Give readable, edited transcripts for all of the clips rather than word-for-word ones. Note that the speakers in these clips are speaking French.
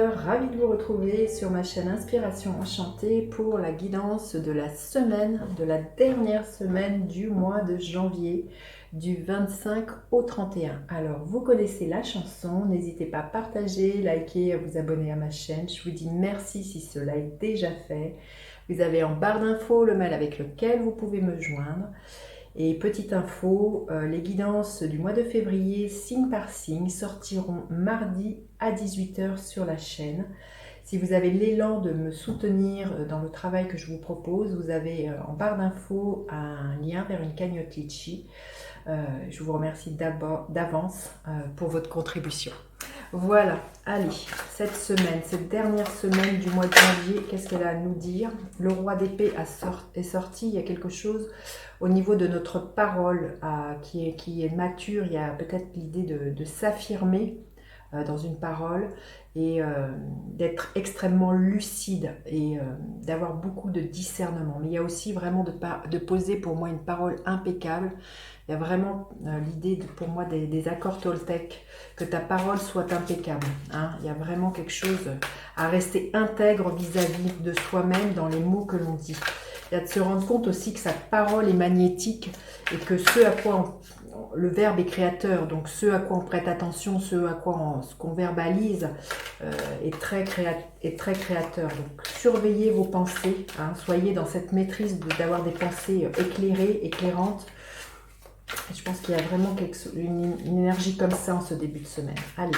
sœurs, ravie de vous retrouver sur ma chaîne Inspiration Enchantée pour la guidance de la semaine, de la dernière semaine du mois de janvier, du 25 au 31. Alors, vous connaissez la chanson, n'hésitez pas à partager, liker, à vous abonner à ma chaîne. Je vous dis merci si cela est déjà fait. Vous avez en barre d'infos le mail avec lequel vous pouvez me joindre. Et petite info, les guidances du mois de février, signe par signe, sortiront mardi à 18 h sur la chaîne. Si vous avez l'élan de me soutenir dans le travail que je vous propose, vous avez en barre d'infos un lien vers une cagnotte Litchi. Je vous remercie d'avance pour votre contribution. Voilà, allez, cette dernière semaine du mois de janvier, qu'est-ce qu'elle a à nous dire? Le roi d'épée est sorti, il y a quelque chose au niveau de notre parole qui est mature, il y a peut-être l'idée de s'affirmer dans une parole et d'être extrêmement lucide et d'avoir beaucoup de discernement. Mais il y a aussi vraiment de poser pour moi une parole impeccable. Il y a vraiment l'idée pour moi des accords Toltec, que ta parole soit impeccable. Hein. Il y a vraiment quelque chose à rester intègre vis-à-vis de soi-même dans les mots que l'on dit. Il y a de se rendre compte aussi que sa parole est magnétique et que ce à quoi le verbe est créateur, donc ce à quoi on prête attention, ce qu'on verbalise est très créateur. Donc surveillez vos pensées, hein, soyez dans cette maîtrise d'avoir des pensées éclairées, éclairantes. Je pense qu'il y a vraiment une énergie comme ça en ce début de semaine. Allez,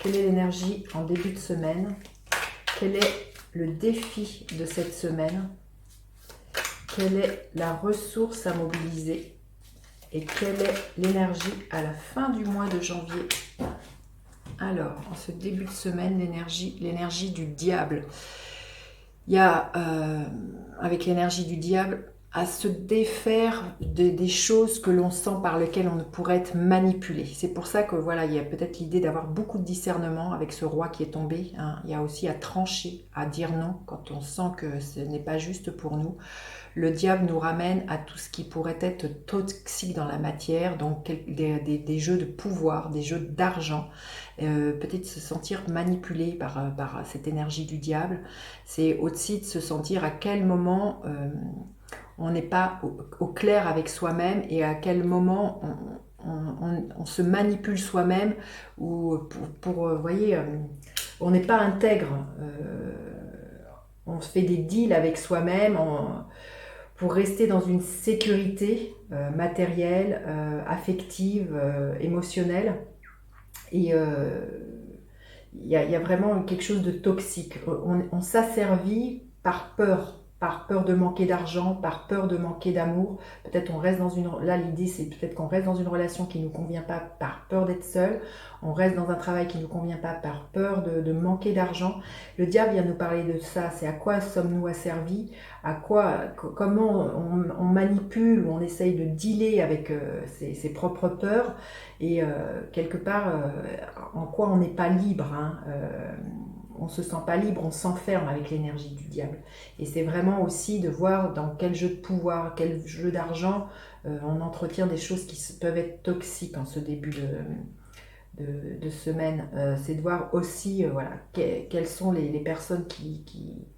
quelle est l'énergie en début de semaine? Quel est le défi de cette semaine? Quelle est la ressource à mobiliser? Et quelle est l'énergie à la fin du mois de janvier? Alors, en ce début de semaine, l'énergie du diable. Il y a, avec l'énergie du diable, à se défaire des choses que l'on sent par lesquelles on ne pourrait être manipulé. C'est pour ça que voilà, il y a peut-être l'idée d'avoir beaucoup de discernement avec ce roi qui est tombé. Hein. Il y a aussi à trancher, à dire non quand on sent que ce n'est pas juste pour nous. Le diable nous ramène à tout ce qui pourrait être toxique dans la matière, donc des jeux de pouvoir, des jeux d'argent, peut-être se sentir manipulé par cette énergie du diable. C'est aussi de se sentir à quel moment on n'est pas au clair avec soi-même et à quel moment on se manipule soi-même ou vous voyez, on n'est pas intègre. On se fait des deals avec soi-même pour rester dans une sécurité matérielle, affective, émotionnelle. Et il y a vraiment quelque chose de toxique. On s'asservit par peur de manquer d'argent, par peur de manquer d'amour. Peut-être on reste dans là l'idée c'est peut-être qu'on reste dans une relation qui ne nous convient pas par peur d'être seul. On reste dans un travail qui ne nous convient pas par peur de manquer d'argent. Le diable vient nous parler de ça. C'est à quoi sommes-nous asservis? Comment on manipule ou on essaye de dealer avec ses propres peurs et quelque part en quoi on n'est pas libre. Hein, on ne se sent pas libre, on s'enferme avec l'énergie du diable. Et c'est vraiment aussi de voir dans quel jeu de pouvoir, quel jeu d'argent on entretient des choses qui peuvent être toxiques en ce début de semaine. C'est de voir aussi voilà, quelles sont les personnes qui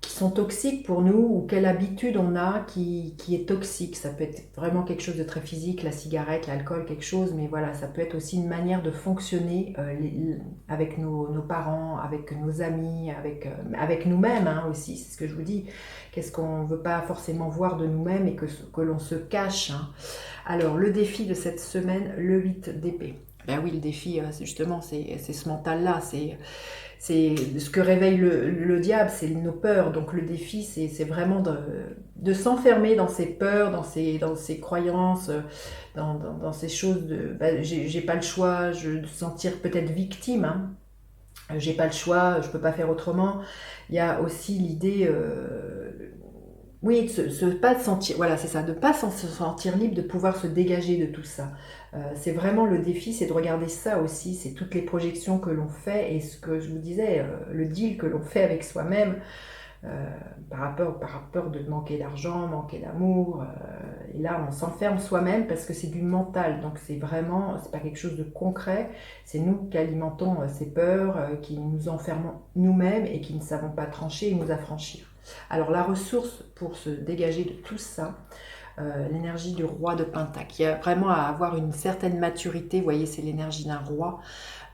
sont toxiques pour nous ou quelle habitude on a qui est toxique. Ça peut être vraiment quelque chose de très physique, la cigarette, l'alcool, quelque chose, mais voilà, ça peut être aussi une manière de fonctionner avec nos parents, avec nos amis, avec nous-mêmes hein, aussi, c'est ce que je vous dis. Qu'est-ce qu'on ne veut pas forcément voir de nous-mêmes et que l'on se cache. Hein. Alors, le défi de cette semaine, le 8 d'épée. Ben oui, le défi, justement, c'est ce mental-là, c'est ce que réveille le diable, c'est nos peurs. Donc le défi, c'est vraiment de s'enfermer dans ses peurs, dans ses croyances, dans ces choses de j'ai pas le choix, de se sentir peut-être victime. Hein. J'ai pas le choix, je peux pas faire autrement. Il y a aussi l'idée, oui, pas de sentir, voilà, c'est ça, de pas se sentir libre, de pouvoir se dégager de tout ça. C'est vraiment le défi, c'est de regarder ça aussi, c'est toutes les projections que l'on fait et ce que je vous disais, le deal que l'on fait avec soi-même. par peur de manquer d'argent, manquer d'amour. Et là, on s'enferme soi-même parce que c'est du mental. Donc c'est pas quelque chose de concret. C'est nous qui alimentons ces peurs, qui nous enfermons nous-mêmes et qui ne savons pas trancher et nous affranchir. Alors la ressource pour se dégager de tout ça, l'énergie du roi de Pentacle. Il y a vraiment à avoir une certaine maturité, vous voyez, c'est l'énergie d'un roi,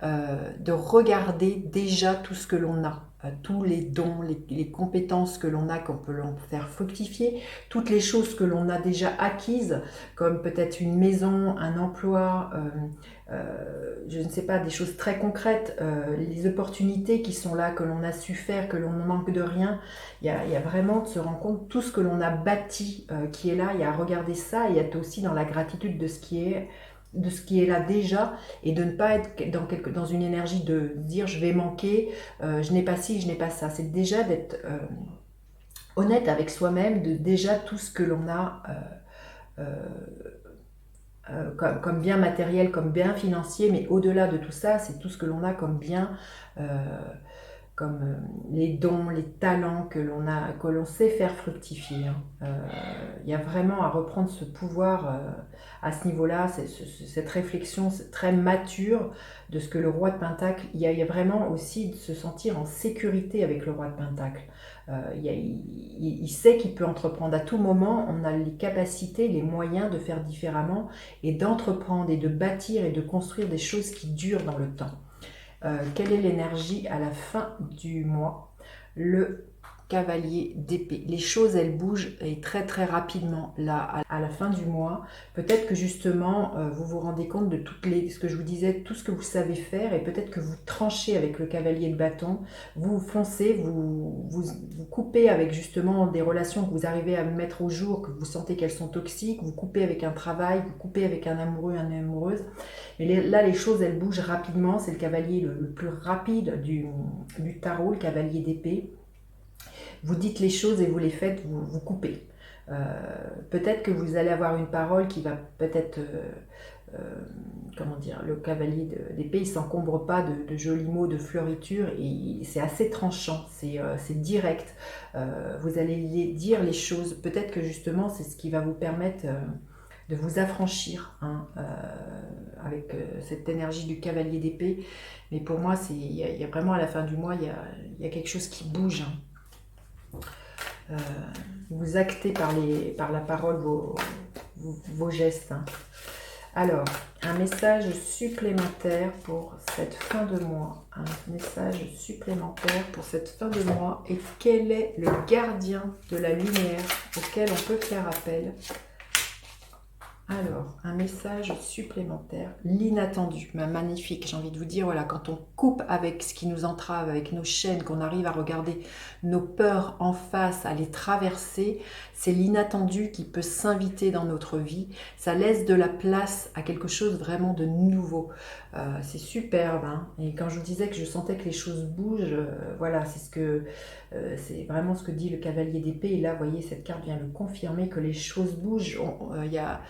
de regarder déjà tout ce que l'on a, tous les dons, les compétences que l'on a, qu'on peut l'en faire fructifier, toutes les choses que l'on a déjà acquises, comme peut-être une maison, un emploi, je ne sais pas, des choses très concrètes, les opportunités qui sont là, que l'on a su faire, que l'on ne manque de rien. Il y a vraiment de se rendre compte tout ce que l'on a bâti qui est là. Il y a à regarder ça et être aussi dans la gratitude de ce qui est là déjà, et de ne pas être dans une énergie de dire je vais manquer, je n'ai pas ci, je n'ai pas ça. C'est déjà d'être honnête avec soi-même de déjà tout ce que l'on a comme bien matériel, comme bien financier, mais au-delà de tout ça, c'est tout ce que l'on a comme bien, comme les dons, les talents que l'on sait faire fructifier. Il y a vraiment à reprendre ce pouvoir à ce niveau-là, cette réflexion très mature de ce que le roi de Pentacle, il y a vraiment aussi de se sentir en sécurité avec le roi de Pentacle. Il sait qu'il peut entreprendre à tout moment, on a les capacités, les moyens de faire différemment et d'entreprendre et de bâtir et de construire des choses qui durent dans le temps. Quelle est l'énergie à la fin du mois? Le cavalier d'épée. Les choses, elles bougent et très très rapidement là à la fin du mois. Peut-être que justement vous vous rendez compte de ce que je vous disais, tout ce que vous savez faire, et peut-être que vous tranchez avec le cavalier de bâton, vous foncez, vous coupez avec justement des relations que vous arrivez à mettre au jour, que vous sentez qu'elles sont toxiques, vous coupez avec un travail, vous coupez avec un amoureux, une amoureuse. Mais là, les choses, elles bougent rapidement. C'est le cavalier le plus rapide du tarot, le cavalier d'épée. Vous dites les choses et vous les faites, vous coupez. Peut-être que vous allez avoir une parole qui va peut-être, comment dire, le cavalier d'épée, il ne s'encombre pas de jolis mots, de fleuritures, et c'est assez tranchant, c'est direct. Vous allez dire les choses, peut-être que justement c'est ce qui va vous permettre de vous affranchir avec cette énergie du cavalier d'épée. Mais pour moi, il y a vraiment à la fin du mois, il y a quelque chose qui bouge. Vous actez par la parole vos gestes. Alors, un message supplémentaire pour cette fin de mois. Un message supplémentaire pour cette fin de mois. Et quel est le gardien de la lumière auquel on peut faire appel? Alors, un message supplémentaire, l'inattendu, magnifique, j'ai envie de vous dire, voilà, quand on coupe avec ce qui nous entrave, avec nos chaînes, qu'on arrive à regarder nos peurs en face, à les traverser, c'est l'inattendu qui peut s'inviter dans notre vie, ça laisse de la place à quelque chose vraiment de nouveau, c'est superbe, hein. Et quand je vous disais que je sentais que les choses bougent, voilà, c'est vraiment ce que dit le cavalier d'épée, et là, vous voyez, cette carte vient le confirmer, que les choses bougent, il y a...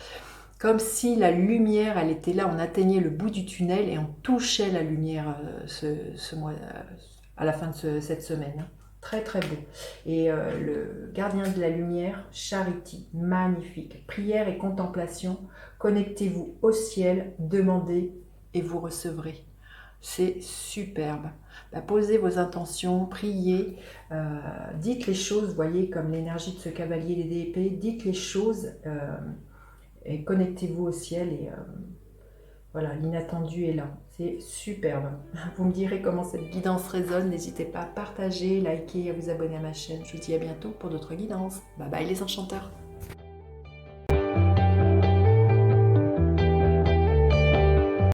Comme si la lumière, elle était là, on atteignait le bout du tunnel et on touchait la lumière ce mois, à la fin de cette semaine. Très très beau. Et le gardien de la lumière, Charity, magnifique. Prière et contemplation, connectez-vous au ciel, demandez et vous recevrez. C'est superbe. Posez vos intentions, priez, dites les choses, voyez, comme l'énergie de ce cavalier d'épée, dites les choses et connectez-vous au ciel et voilà, l'inattendu est là. C'est superbe. Vous me direz comment cette guidance résonne. N'hésitez pas à partager, liker, à vous abonner à ma chaîne. Je vous dis à bientôt pour d'autres guidances. Bye bye les enchanteurs.